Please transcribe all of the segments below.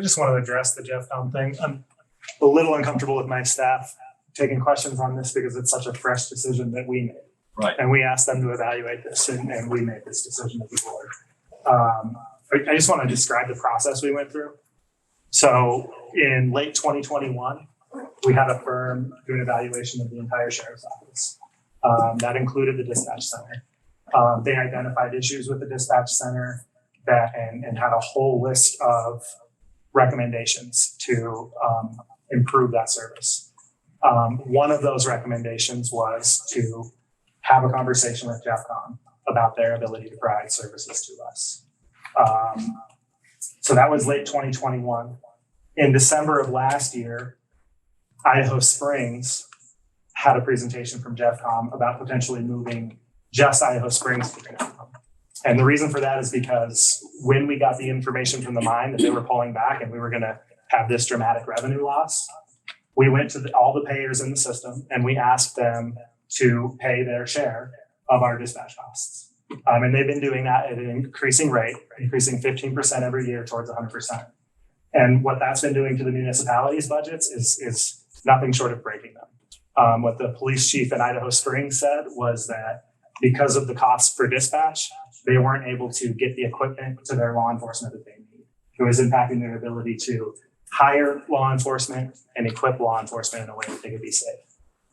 just want to address the JeffCom thing. I'm a little uncomfortable with my staff taking questions on this because it's such a fresh decision that we made. Right. And we asked them to evaluate this, and we made this decision as a board. I just want to describe the process we went through. So in late 2021, we had a firm do an evaluation of the entire sheriff's office. That included the dispatch center. They identified issues with the dispatch center and had a whole list of recommendations to improve that service. One of those recommendations was to have a conversation with JeffCom about their ability to provide services to us. So that was late 2021. In December of last year, Idaho Springs had a presentation from JeffCom about potentially moving just Idaho Springs to JeffCom. And the reason for that is because when we got the information from the mine that they were pulling back and we were going to have this dramatic revenue loss, we went to all the payers in the system and we asked them to pay their share of our dispatch costs. And they've been doing that at an increasing rate, increasing 15% every year towards 100%. And what that's been doing to the municipalities' budgets is nothing short of breaking them. What the police chief in Idaho Springs said was that because of the costs for dispatch, they weren't able to get the equipment to their law enforcement that they need. It was impacting their ability to hire law enforcement and equip law enforcement in a way that they could be safe.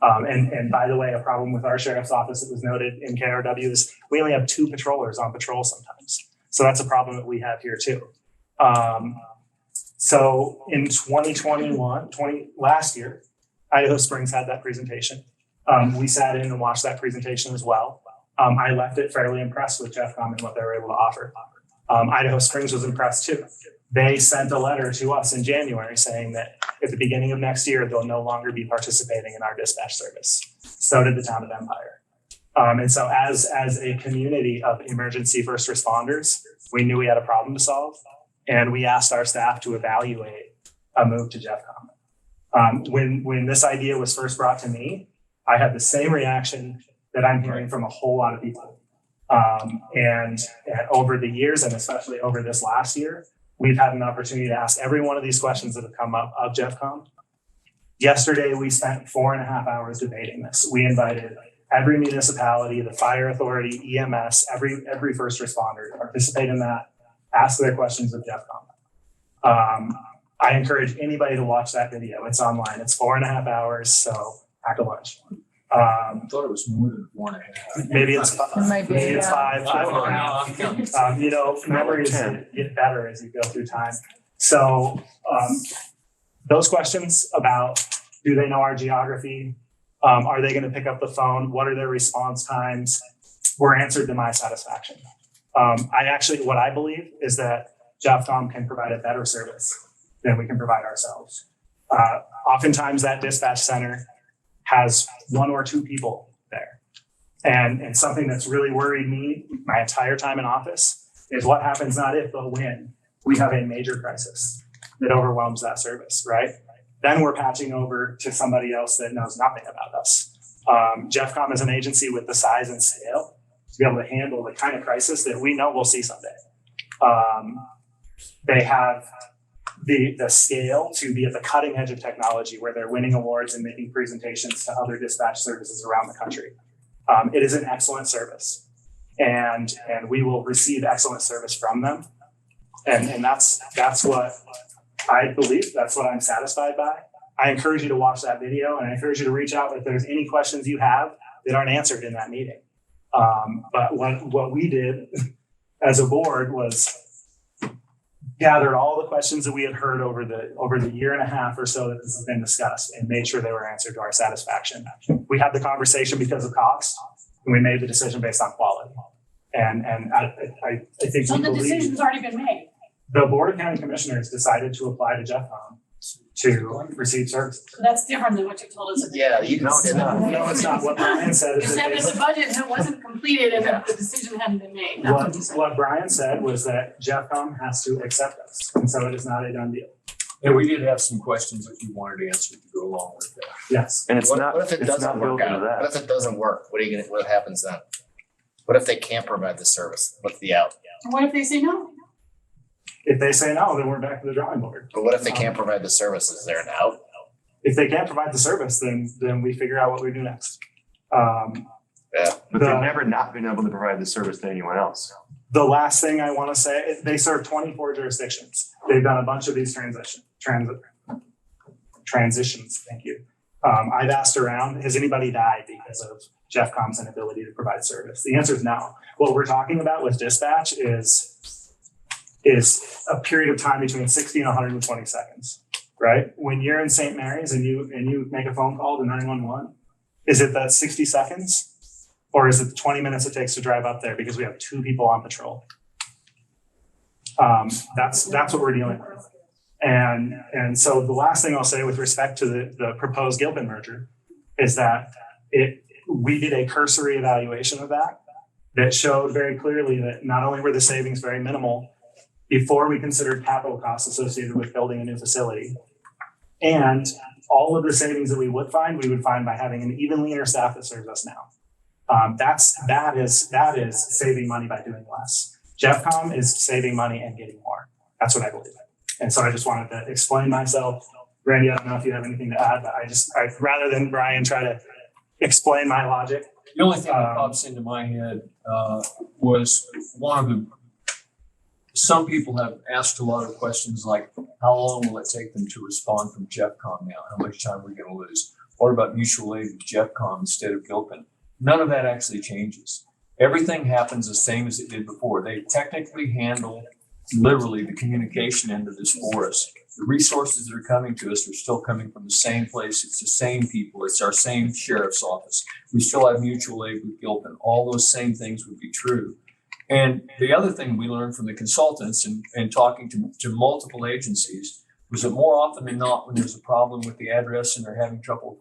And by the way, a problem with our sheriff's office that was noted in KRW is we only have 2 patrollers on patrol sometimes. So that's a problem that we have here too. So in 2021, last year, Idaho Springs had that presentation. We sat in and watched that presentation as well. I left it fairly impressed with JeffCom and what they were able to offer. Idaho Springs was impressed too. They sent a letter to us in January saying that at the beginning of next year, they'll no longer be participating in our dispatch service. So did the town of Empire. And so as a community of emergency first responders, we knew we had a problem to solve. And we asked our staff to evaluate a move to JeffCom. When this idea was first brought to me, I had the same reaction that I'm hearing from a whole lot of people. And over the years, and especially over this last year, we've had an opportunity to ask every one of these questions that have come up of JeffCom. Yesterday, we spent 4.5 hours debating this. We invited every municipality, the fire authority, EMS, every first responder to participate in that, ask their questions of JeffCom. I encourage anybody to watch that video. It's online. It's 4.5 hours, so pack a lunch. I thought it was more than 4.5. Maybe it's 5. Maybe it's 5. Memories get better as you go through time. So those questions about do they know our geography? Are they going to pick up the phone? What are their response times? Were answered to my satisfaction. What I believe is that JeffCom can provide a better service than we can provide ourselves. Oftentimes that dispatch center has 1 or 2 people there. And something that's really worried me my entire time in office is what happens not if, but when we have a major crisis that overwhelms that service, right? Then we're patching over to somebody else that knows nothing about us. JeffCom is an agency with the size and scale to be able to handle the kind of crisis that we know we'll see someday. They have the scale to be at the cutting edge of technology where they're winning awards and making presentations to other dispatch services around the country. It is an excellent service and we will receive excellent service from them. And that's what I believe. That's what I'm satisfied by. I encourage you to watch that video and I encourage you to reach out if there's any questions you have that aren't answered in that meeting. But what we did as a board was gathered all the questions that we had heard over the year and a half or so that this has been discussed and made sure they were answered to our satisfaction. We had the conversation because of cost and we made the decision based on quality. And I think so the decision's already been made. The Board of County Commissioners decided to apply to JeffCom to receive services. So that's different than what you told us. Yeah, you know, No, it's not. What Brian said You is said that the budget wasn't completed and that the decision hadn't been made. That's what you said. what Brian said was that JeffCom has to accept us, and so it is not a done deal. And we did have some questions that you wanted answered to go along with that. Yes. And it's what not, if it it's doesn't not work built into out? that. What if it doesn't work? What happens then? What if they can't provide the service? What's the out? And what if they say no? If they say no, then we're back to the drawing board. But what if they can't provide the services there now? If they can't provide the service, then we figure out what we do next. But The- they've never not been able to provide the service to anyone else. The last thing I want to say, they serve 24 jurisdictions. They've done a bunch of these transitions. Thank you. I've asked around, has anybody died because of JeffCom's inability to provide service? The answer is no. What we're talking about with dispatch is a period of time between 60 and 120 seconds, right? When you're in St. Mary's and you make a phone call to 911, is it that 60 seconds? Or is it the 20 minutes it takes to drive up there because we have 2 people on patrol? That's what we're dealing with. And so the last thing I'll say with respect to the proposed Gilpin merger is that we did a cursory evaluation of that showed very clearly that not only were the savings very minimal before we considered capital costs associated with building a new facility, and all of the savings that we would find by having an even leaner staff that serves us now. That is saving money by doing less. JeffCom is saving money and getting more. That's what I believe. And so I just wanted to explain myself. Randy, I don't know if you have anything to add, but I rather than Brian try to explain my logic. The only thing that pops into my head was some people have asked a lot of questions like, how long will it take them to respond from JeffCom now? How much time are we going to lose? What about mutual aid with JeffCom instead of Gilpin? None of that actually changes. Everything happens the same as it did before. They technically handle literally the communication end of this for us. The resources that are coming to us are still coming from the same place. It's the same people. It's our same sheriff's office. We still have mutual aid with Gilpin. All those same things would be true. And the other thing we learned from the consultants and talking to multiple agencies was that more often than not, when there's a problem with the address and they're having trouble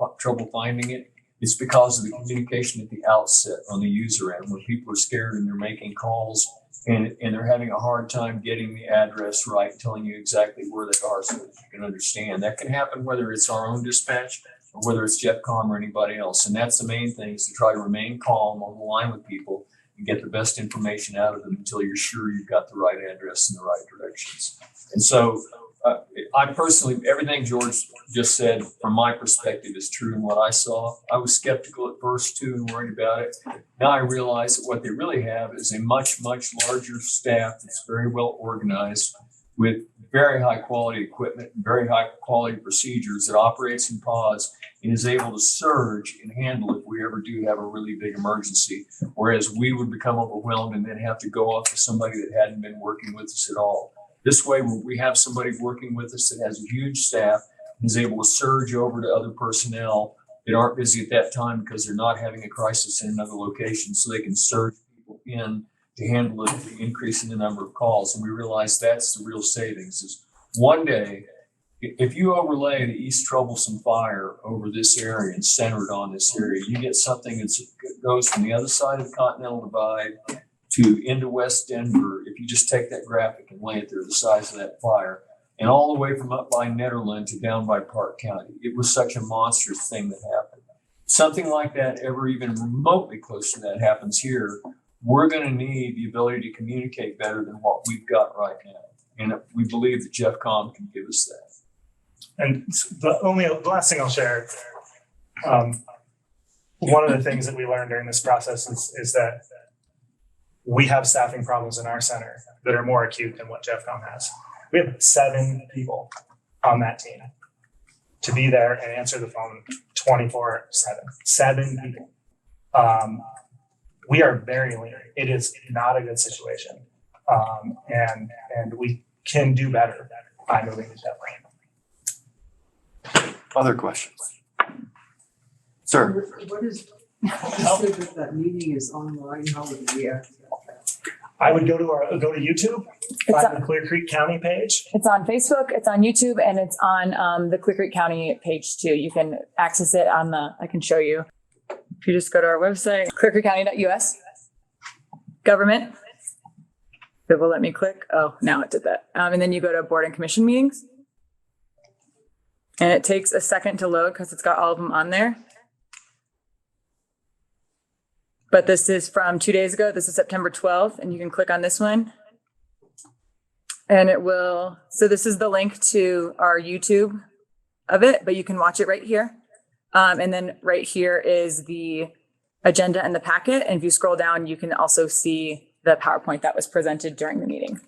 finding it, it's because of the communication at the outset on the user end, when people are scared and they're making calls and they're having a hard time getting the address right, telling you exactly where they are so that you can understand. That can happen whether it's our own dispatch or whether it's JeffCom or anybody else. And that's the main thing, is to try to remain calm on the line with people and get the best information out of them until you're sure you've got the right address in the right directions. And so I personally, everything George just said from my perspective is true in what I saw. I was skeptical at first too and worried about it. Now I realize that what they really have is a much, much larger staff that's very well organized with very high quality equipment, very high quality procedures that operates in pods and is able to surge and handle if we ever do have a really big emergency. Whereas we would become overwhelmed and then have to go off to somebody that hadn't been working with us at all. This way, we have somebody working with us that has a huge staff and is able to surge over to other personnel that aren't busy at that time because they're not having a crisis in another location, so they can surge people in to handle the increase in the number of calls. And we realize that's the real savings. Is one day, if you overlay the East Troublesome Fire over this area and centered on this area, you get something that goes from the other side of the Continental Divide to into West Denver. If you just take that graphic and lay it there, the size of that fire, and all the way from up by Netherland to down by Park County. It was such a monstrous thing that happened. Something like that, ever even remotely close to that, happens here, we're going to need the ability to communicate better than what we've got right now. And we believe that JeffCom can give us that. And the last thing I'll share, one of the things that we learned during this process is that we have staffing problems in our center that are more acute than what JeffCom has. We have 7 people on that team to be there and answer the phone 24/7. 7 people. We are very lean. It is not a good situation. And we can do better by moving to JeffCom. Other questions? Sir, What is, you said that meeting is online, how would we access that? I would go to YouTube, It's find the Clear Creek County page. It's on Facebook, it's on YouTube, and it's on the Clear Creek County page too. You can access it on I can show you. If you just go to our website, clearcreekcounty.us, government. It will let me click. Oh, now it did that. And then you go to board and commission meetings. And it takes a second to load because it's got all of them on there. But this is from 2 days ago. This is September 12th, and you can click on this one. And it will, so this is the link to our YouTube of it, but you can watch it right here. And then right here is the agenda and the packet. And if you scroll down, you can also see the PowerPoint that was presented during the meeting.